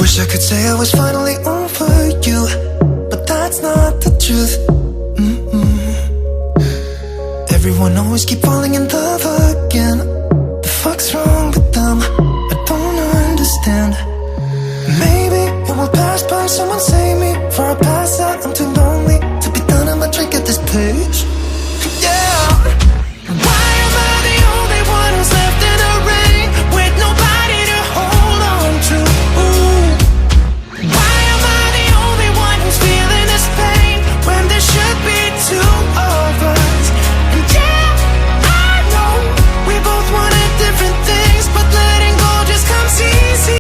Wish I could say I was finally over you, but that's not the truth. Everyone always keep falling in love again. The fuck's wrong with them? I don't understand. Maybe it will pass by, someone save me. For I pass out, I'm too lonely.